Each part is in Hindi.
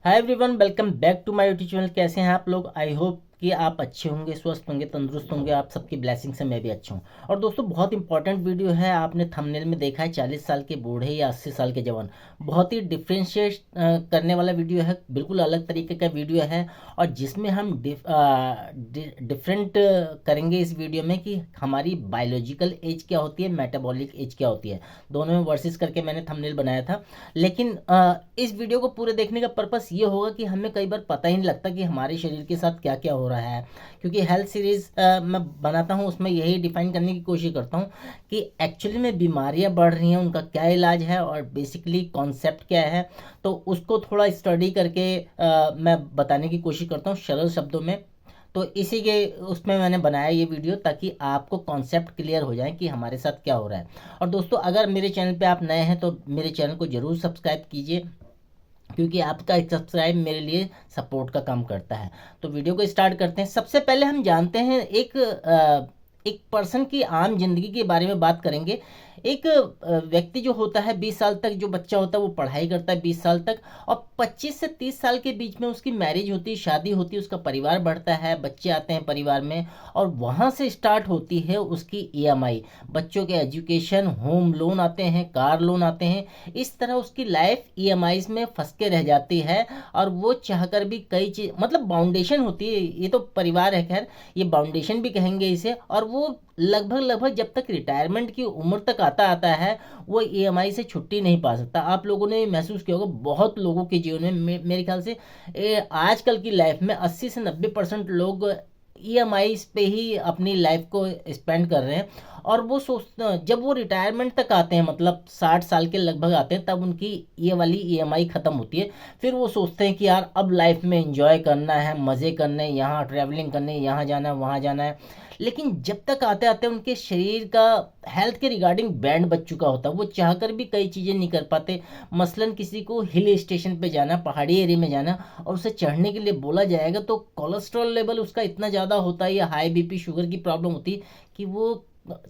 Hi everyone, welcome back to my YouTube channel. कैसे हैं आप लोग? आई होप कि आप अच्छे होंगे, स्वस्थ होंगे, तंदुरुस्त होंगे। आप सबकी ब्लेसिंग से मैं भी अच्छा हूं। और दोस्तों, बहुत इंपॉर्टेंट वीडियो है। आपने थंबनेल में देखा है 40 साल के बूढ़े या 80 साल के जवान। बहुत ही डिफ्रेंशिएट करने वाला वीडियो है, बिल्कुल अलग तरीके का वीडियो है। और जिसमें हम डिफरेंट करेंगे इस वीडियो में कि हमारी बायोलॉजिकल एज क्या होती है, मेटाबॉलिक एज क्या होती है। दोनों में वर्सेस करके मैंने थंबनेल बनाया था। लेकिन इस वीडियो को पूरे देखने का पर्पस ये होगा कि हमें कई बार पता ही नहीं लगता कि हमारे शरीर के साथ क्या क्या हो रहा है। क्योंकि हेल्थ सीरीज मैं बनाता हूँ, उसमें यही डिफाइन करने की कोशिश करता हूँ कि एक्चुअली में बीमारियां बढ़ रही हैं, उनका क्या इलाज है और बेसिकली कॉन्सेप्ट क्या है। तो उसको थोड़ा स्टडी करके मैं बताने की कोशिश करता हूँ सरल शब्दों में। तो इसी के उसमें मैंने बनाया ये वीडियो ताकि आपको कॉन्सेप्ट क्लियर हो जाए कि हमारे साथ क्या हो रहा है। और दोस्तों, अगर मेरे चैनल पे आप नए हैं तो मेरे चैनल को ज़रूर सब्सक्राइब कीजिए, क्योंकि आपका एक सब्सक्राइब मेरे लिए सपोर्ट का काम करता है। तो वीडियो को स्टार्ट करते हैं। सबसे पहले हम जानते हैं एक पर्सन की आम जिंदगी के बारे में बात करेंगे। एक व्यक्ति जो होता है 20 साल तक, जो बच्चा होता है वो पढ़ाई करता है 20 साल तक। और 25 से 30 साल के बीच में उसकी मैरिज होती है, शादी होती है, उसका परिवार बढ़ता है, बच्चे आते हैं परिवार में। और वहाँ से स्टार्ट होती है उसकी ईएमआई, बच्चों के एजुकेशन, होम लोन आते हैं, कार लोन आते हैं। इस तरह उसकी लाइफ ईएमआईज में फंस के रह जाती है। और वो चाहकर भी कई चीज, मतलब बाउंडेशन होती है, ये तो परिवार है, खैर ये बाउंडेशन भी कहेंगे इसे। और वो लगभग लगभग जब तक रिटायरमेंट की उम्र तक आता आता है, वो ईएमआई से छुट्टी नहीं पा सकता। आप लोगों ने महसूस किया होगा, बहुत लोगों के जीवन में मेरे ख्याल से आजकल की लाइफ में 80 से 90% लोग ईएमआई पे ही अपनी लाइफ को स्पेंड कर रहे हैं। और वो सोचते, जब वो रिटायरमेंट तक आते हैं, मतलब 60 साल के लगभग आते हैं, तब उनकी ये वाली ईएमआई ख़त्म होती है। फिर वो सोचते हैं कि यार अब लाइफ में एंजॉय करना है, मज़े करने हैं, यहाँ ट्रैवलिंग करने, यहाँ जाना है, वहाँ जाना है। लेकिन जब तक आते आते उनके शरीर का हेल्थ के रिगार्डिंग बैंड बज चुका होता है, वो चाहकर भी कई चीज़ें नहीं कर पाते। मसलन किसी को हिल स्टेशन पे जाना, पहाड़ी एरिया में जाना, और उसे चढ़ने के लिए बोला जाएगा तो कोलेस्ट्रॉल लेवल उसका इतना ज़्यादा होता है या हाई बीपी शुगर की प्रॉब्लम होती है कि वो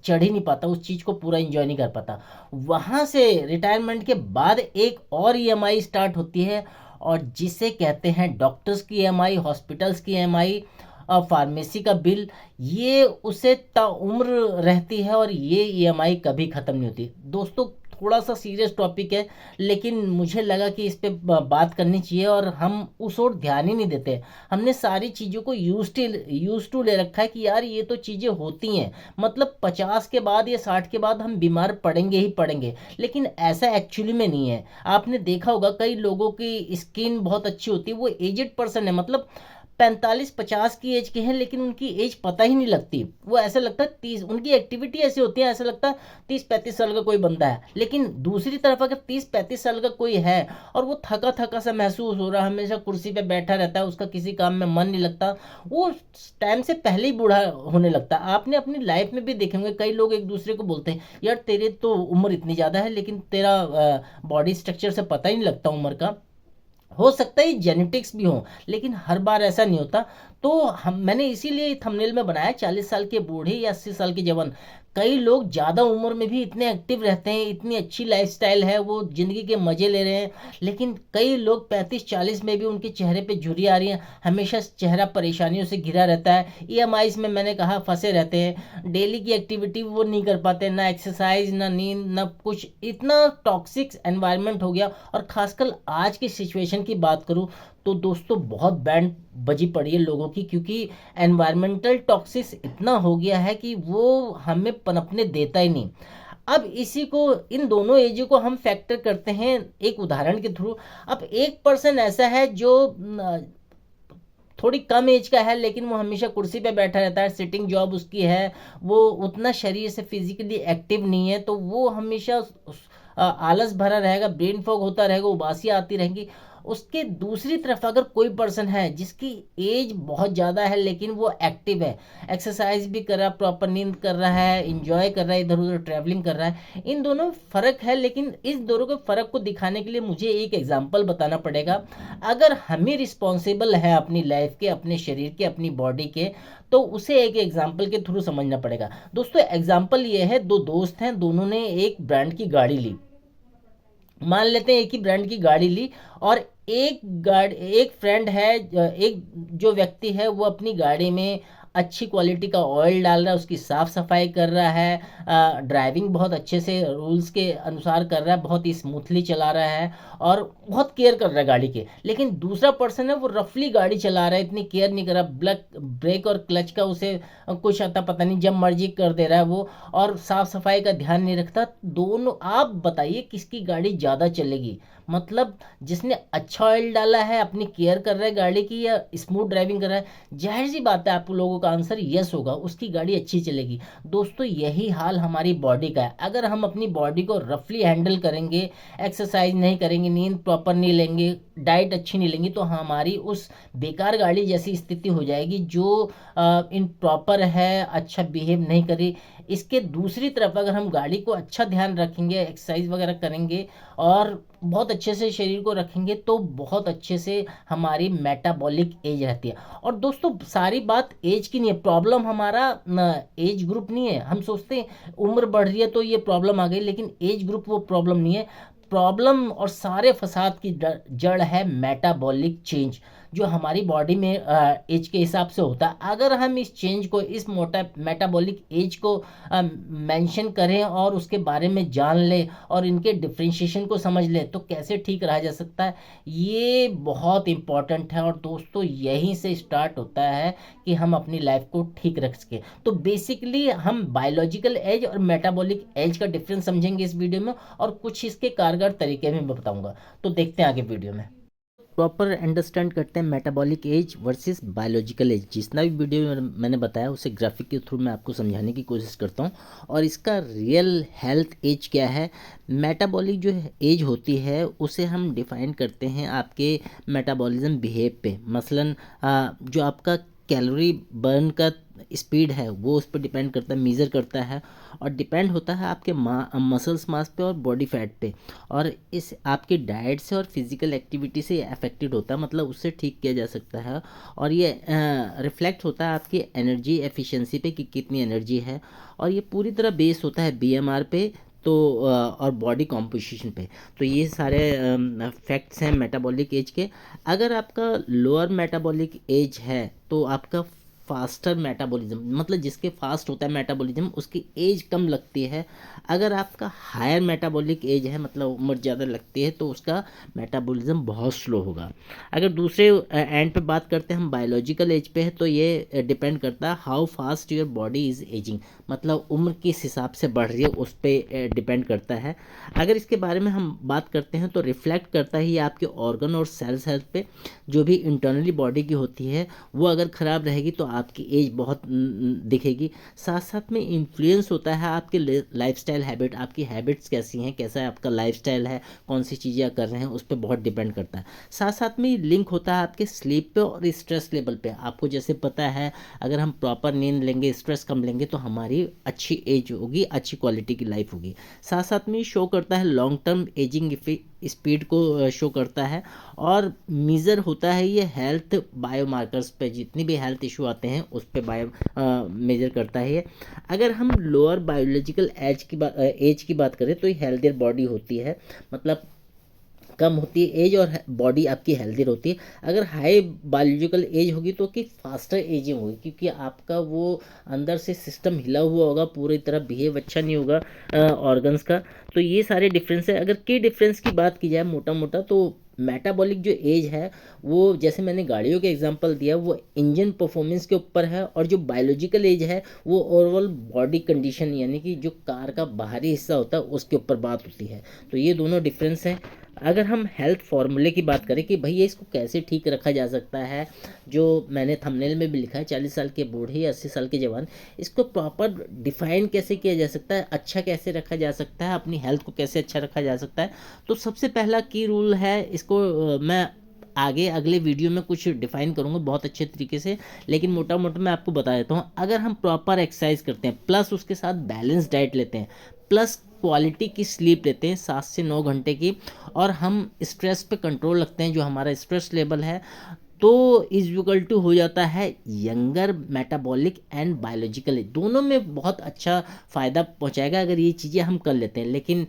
चढ़ ही नहीं पाता, उस चीज़ को पूरा एंजॉय नहीं कर पाता। वहाँ से रिटायरमेंट के बाद एक और ईएमआई स्टार्ट होती है, और जिसे कहते हैं डॉक्टर्स की ईएमआई, हॉस्पिटल्स की ईएमआई, और फार्मेसी का बिल। ये उसे ताउम्र रहती है और ये ईएमआई कभी ख़त्म नहीं होती। दोस्तों, थोड़ा सा सीरियस टॉपिक है, लेकिन मुझे लगा कि इस पे बात करनी चाहिए, और हम उस ओर ध्यान ही नहीं देते। हमने सारी चीज़ों को यूज टू ले रखा है कि यार ये तो चीज़ें होती हैं, मतलब 50 के बाद या 60 के बाद हम बीमार पड़ेंगे ही पड़ेंगे। लेकिन ऐसा एक्चुअली में नहीं है। आपने देखा होगा कई लोगों की स्किन बहुत अच्छी होती है, वो एजेड पर्सन है, मतलब 45-50 की एज के हैं, लेकिन उनकी एज पता ही नहीं लगती। वो ऐसा लगता है 30, उनकी एक्टिविटी ऐसी होती है, ऐसा लगता है 30-35 साल का कोई बंदा है। लेकिन दूसरी तरफ अगर 30-35 साल का कोई है और वो थका थका सा महसूस हो रहा है, हमेशा कुर्सी पे बैठा रहता है, उसका किसी काम में मन नहीं लगता, वो टाइम से पहले ही बूढ़ा होने लगता है। आपने अपनी लाइफ में भी देखे होंगे, कई लोग एक दूसरे को बोलते हैं यार तेरे तो उम्र इतनी ज़्यादा है, लेकिन तेरा बॉडी स्ट्रक्चर से पता ही नहीं लगता उम्र का। हो सकता है जेनेटिक्स भी हो, लेकिन हर बार ऐसा नहीं होता। तो मैंने इसीलिए थंबनेल में बनाया 40 साल के बूढ़े या 80 साल के जवान। कई लोग ज़्यादा उम्र में भी इतने एक्टिव रहते हैं, इतनी अच्छी लाइफस्टाइल है, वो ज़िंदगी के मज़े ले रहे हैं। लेकिन कई लोग 35-40 में भी उनके चेहरे पे झुर्री आ रही है, हमेशा चेहरा परेशानियों से घिरा रहता है, ईएमआईज में मैंने कहा फंसे रहते हैं, डेली की एक्टिविटी वो नहीं कर पाते, ना एक्सरसाइज, ना नींद, ना कुछ। इतना टॉक्सिक एनवायरनमेंट हो गया। और खासकर आज की सिचुएशन की बात करूँ तो दोस्तों, बहुत बैंड बजी पड़ी है लोगों की, क्योंकि एनवायरमेंटल टॉक्सिस इतना हो गया है कि वो हमें पनपने देता ही नहीं। अब इसी को, इन दोनों एजों को हम फैक्टर करते हैं एक उदाहरण के थ्रू। अब एक पर्सन ऐसा है जो थोड़ी कम एज का है, लेकिन वो हमेशा कुर्सी पे बैठा रहता है, सिटिंग जॉब उसकी है, वो उतना शरीर से फिजिकली एक्टिव नहीं है, तो वो हमेशा आलस भरा रहेगा, ब्रेन फॉग होता रहेगा, उबासियाँ आती रहेंगी। उसके दूसरी तरफ अगर कोई पर्सन है जिसकी एज बहुत ज़्यादा है, लेकिन वो एक्टिव है, एक्सरसाइज भी कर रहा है, प्रॉपर नींद कर रहा है, इंजॉय कर रहा है, इधर उधर ट्रैवलिंग कर रहा है, इन दोनों में फ़र्क है। लेकिन इस दोनों के फ़र्क को दिखाने के लिए मुझे एक एग्जाम्पल बताना पड़ेगा। अगर हम ही रिस्पॉन्सिबल है अपनी लाइफ के, अपने शरीर के, अपनी बॉडी के, तो उसे एक एग्जाम्पल के थ्रू समझना पड़ेगा। दोस्तों, एग्जाम्पल ये है, दो दोस्त हैं, दोनों ने एक ब्रांड की गाड़ी ली। मान लेते हैं एक ही ब्रांड की गाड़ी ली, और एक फ्रेंड है, एक जो व्यक्ति है वो अपनी गाड़ी में अच्छी क्वालिटी का ऑयल डाल रहा है, उसकी साफ सफाई कर रहा है, ड्राइविंग बहुत अच्छे से रूल्स के अनुसार कर रहा है, बहुत ही स्मूथली चला रहा है और बहुत केयर कर रहा है गाड़ी के। लेकिन दूसरा पर्सन है वो रफली गाड़ी चला रहा है, इतनी केयर नहीं कर रहा, ब्रेक और क्लच का उसे कुछ आता पता नहीं, जब मर्जी कर दे रहा है वो, और साफ सफाई का ध्यान नहीं रखता। दोनों आप बताइए किसकी गाड़ी ज़्यादा चलेगी? मतलब जिसने अच्छा ऑयल डाला है, अपनी केयर कर रहा है गाड़ी की, या स्मूथ ड्राइविंग कर रहा है, जाहिर सी बात है आप लोगों का आंसर यस होगा, उसकी गाड़ी अच्छी चलेगी। दोस्तों यही हाल हमारी बॉडी का है। अगर हम अपनी बॉडी को रफली हैंडल करेंगे, एक्सरसाइज नहीं करेंगे, नींद प्रॉपर नहीं लेंगे, डाइट अच्छी नहीं लेंगी, तो हमारी उस बेकार गाड़ी जैसी स्थिति हो जाएगी जो इन प्रॉपर है, अच्छा बिहेव नहीं करी। इसके दूसरी तरफ अगर हम गाड़ी को अच्छा ध्यान रखेंगे, एक्सरसाइज वगैरह करेंगे और बहुत अच्छे से शरीर को रखेंगे, तो बहुत अच्छे से हमारी मेटाबॉलिक एज रहती है। और दोस्तों सारी बात एज की नहीं है, प्रॉब्लम हमारा एज ग्रुप नहीं है। हम सोचते हैं उम्र बढ़ रही है तो ये प्रॉब्लम आ गई, लेकिन एज ग्रुप वो प्रॉब्लम नहीं है। प्रॉब्लम और सारे फसाद की जड़ है मेटाबॉलिक चेंज, जो हमारी बॉडी में एज के हिसाब से होता है। अगर हम इस चेंज को, इस मोटा मेटाबॉलिक एज को मेंशन करें और उसके बारे में जान ले और इनके डिफ्रेंशिएशन को समझ ले, तो कैसे ठीक रहा जा सकता है, ये बहुत इंपॉर्टेंट है। और दोस्तों यहीं से स्टार्ट होता है कि हम अपनी लाइफ को ठीक रख सके। तो बेसिकली हम बायोलॉजिकल एज और मेटाबॉलिक एज का डिफरेंस समझेंगे इस वीडियो में, और कुछ इसके कारगर तरीके भी मैं बताऊंगा। तो देखते हैं आगे वीडियो में। प्रॉपर अंडरस्टैंड करते हैं metabolic age versus biological age. जितना भी वीडियो में मैंने बताया उसे ग्राफिक के थ्रू मैं आपको समझाने की कोशिश करता हूँ, और इसका रियल हेल्थ एज क्या है। मेटाबॉलिक जो एज होती है उसे हम डिफाइन करते हैं आपके मेटाबॉलिज्म बिहेव पे। मसलन जो आपका कैलोरी बर्न का स्पीड है वो उस पर डिपेंड करता है, मेज़र करता है, और डिपेंड होता है आपके मसल्स मास पे और बॉडी फैट पे, और इस आपकी डाइट से और फिजिकल एक्टिविटी से अफेक्टेड होता है, मतलब उससे ठीक किया जा सकता है। और ये रिफ्लेक्ट होता है आपकी एनर्जी एफिशिएंसी पे कि कितनी एनर्जी है, और ये पूरी तरह बेस होता है बीएमआर पे, तो और बॉडी कॉम्पोजिशन पे। तो ये सारे फैक्ट्स हैं मेटाबॉलिक एज के। अगर आपका लोअर मेटाबॉलिक एज है तो आपका फास्टर मेटाबॉलिज्म, मतलब जिसके फास्ट होता है मेटाबॉलिज्म उसकी एज कम लगती है। अगर आपका हायर मेटाबॉलिक एज है, मतलब उम्र ज़्यादा लगती है, तो उसका मेटाबॉलिज्म बहुत स्लो होगा। अगर दूसरे एंड पे बात करते हैं हम बायोलॉजिकल एज पे है, तो ये डिपेंड करता है how fast your body is ageing, मतलब उम्र किस हिसाब से बढ़ रही है उस पर डिपेंड करता है। अगर इसके बारे में हम बात करते हैं तो रिफ्लेक्ट करता है ये आपके ऑर्गन और सेल्स हेल्थ पे। जो भी इंटरनली बॉडी की होती है वो अगर ख़राब रहेगी तो आपकी एज बहुत दिखेगी। साथ साथ में इन्फ्लुएंस होता है आपके लाइफस्टाइल हैबिट, आपकी हैबिट्स कैसी हैं, कैसा है आपका लाइफस्टाइल है, कौन सी चीज़ें आप कर रहे हैं, उस पर बहुत डिपेंड करता है। साथ साथ में लिंक होता है आपके स्लीप पे और स्ट्रेस लेवल पे। आपको जैसे पता है अगर हम प्रॉपर नींद लेंगे, स्ट्रेस कम लेंगे, तो हमारी अच्छी एज होगी, अच्छी क्वालिटी की लाइफ होगी। साथ साथ में शो करता है लॉन्ग टर्म एजिंग स्पीड को शो करता है, और मेज़र होता है ये हेल्थ बायोमार्कर्स पे, जितनी भी हेल्थ इशू आते हैं उस पे मेज़र करता है ये। अगर हम लोअर बायोलॉजिकल एज की बात करें तो ये हेल्थियर बॉडी होती है, मतलब कम होती है एज और बॉडी आपकी हेल्दी होती है। अगर हाई बायोलॉजिकल एज होगी तो कि फास्टर एजिंग होगी, क्योंकि आपका वो अंदर से सिस्टम हिला हुआ होगा, पूरी तरह बिहेव अच्छा नहीं होगा ऑर्गन्स का। तो ये सारे डिफरेंस है। अगर की डिफरेंस की बात की जाए मोटा मोटा, तो मेटाबॉलिक जो एज है वो, जैसे मैंने गाड़ियों के एग्जांपल दिया, वो इंजन परफॉर्मेंस के ऊपर है, और जो बायोलॉजिकल एज है वो ओवरऑल बॉडी कंडीशन, यानी कि जो कार का बाहरी हिस्सा होता है उसके ऊपर बात होती है। तो ये दोनों डिफरेंस हैं। अगर हम हेल्थ फार्मूले की बात करें कि भैया इसको कैसे ठीक रखा जा सकता है, जो मैंने थंबनेल में भी लिखा है, 40 साल के बूढ़े या 80 साल के जवान, इसको प्रॉपर डिफाइन कैसे किया जा सकता है, अच्छा कैसे रखा जा सकता है, अपनी हेल्थ को कैसे अच्छा रखा जा सकता है। तो सबसे पहला की रूल है, इसको मैं आगे अगले वीडियो में कुछ डिफाइन करूंगा बहुत अच्छे तरीके से, लेकिन मोटा मोटा मैं आपको बता देता हूँ। अगर हम प्रॉपर एक्सरसाइज करते हैं, प्लस उसके साथ बैलेंस डाइट लेते हैं, प्लस क्वालिटी की स्लीप लेते हैं 7 से 9 घंटे की, और हम स्ट्रेस पे कंट्रोल रखते हैं, जो हमारा स्ट्रेस लेवल है, तो इज इक्वल टू हो जाता है यंगर मेटाबॉलिक एंड बायोलॉजिकल, दोनों में बहुत अच्छा फ़ायदा पहुंचाएगा अगर ये चीज़ें हम कर लेते हैं। लेकिन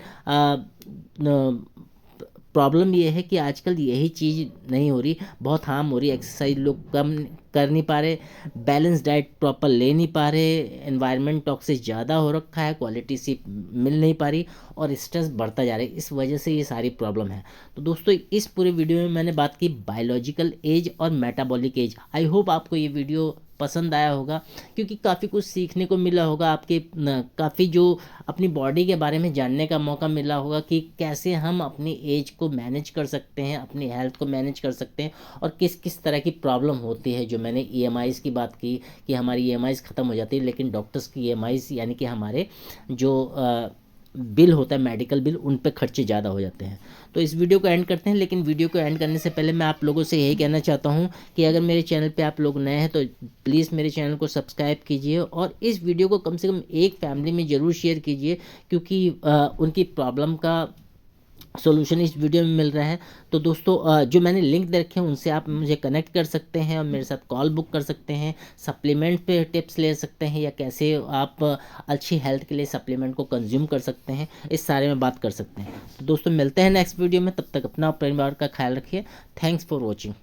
प्रॉब्लम ये है कि आजकल यही चीज़ नहीं हो रही, बहुत हार्म हो रही। एक्सरसाइज लोग कम कर नहीं पा रहे, बैलेंस डाइट प्रॉपर ले नहीं पा रहे, एनवायरनमेंट टॉक्सिक ज़्यादा हो रखा है, क्वालिटी सी मिल नहीं पा रही और स्ट्रेस बढ़ता जा रहा है। इस वजह से ये सारी प्रॉब्लम है। तो दोस्तों इस पूरे वीडियो में मैंने बात की बायोलॉजिकल एज और मेटाबॉलिक एज। आई होप आपको ये वीडियो पसंद आया होगा, क्योंकि काफ़ी कुछ सीखने को मिला होगा, आपके काफ़ी जो अपनी बॉडी के बारे में जानने का मौका मिला होगा कि कैसे हम अपनी एज को मैनेज कर सकते हैं, अपनी हेल्थ को मैनेज कर सकते हैं और किस किस तरह की प्रॉब्लम होती है। जो मैंने ईएमआईज़ की बात की कि हमारी ईएमआईज़ ख़त्म हो जाती है, लेकिन डॉक्टर्स की ईएमआईज़ यानी कि हमारे जो बिल होता है मेडिकल बिल, उन पे खर्चे ज़्यादा हो जाते हैं। तो इस वीडियो को एंड करते हैं, लेकिन वीडियो को एंड करने से पहले मैं आप लोगों से यही कहना चाहता हूं कि अगर मेरे चैनल पे आप लोग नए हैं तो प्लीज़ मेरे चैनल को सब्सक्राइब कीजिए और इस वीडियो को कम से कम एक फैमिली में ज़रूर शेयर कीजिए, क्योंकि उनकी प्रॉब्लम का सॉल्यूशन इस वीडियो में मिल रहा है। तो दोस्तों जो मैंने लिंक दे रखे हैं उनसे आप मुझे कनेक्ट कर सकते हैं और मेरे साथ कॉल बुक कर सकते हैं, सप्लीमेंट पे टिप्स ले सकते हैं या कैसे आप अच्छी हेल्थ के लिए सप्लीमेंट को कंज्यूम कर सकते हैं, इस सारे में बात कर सकते हैं। तो दोस्तों मिलते हैं नेक्स्ट वीडियो में, तब तक अपना और परिवार का ख्याल रखिए। Thanks for watching.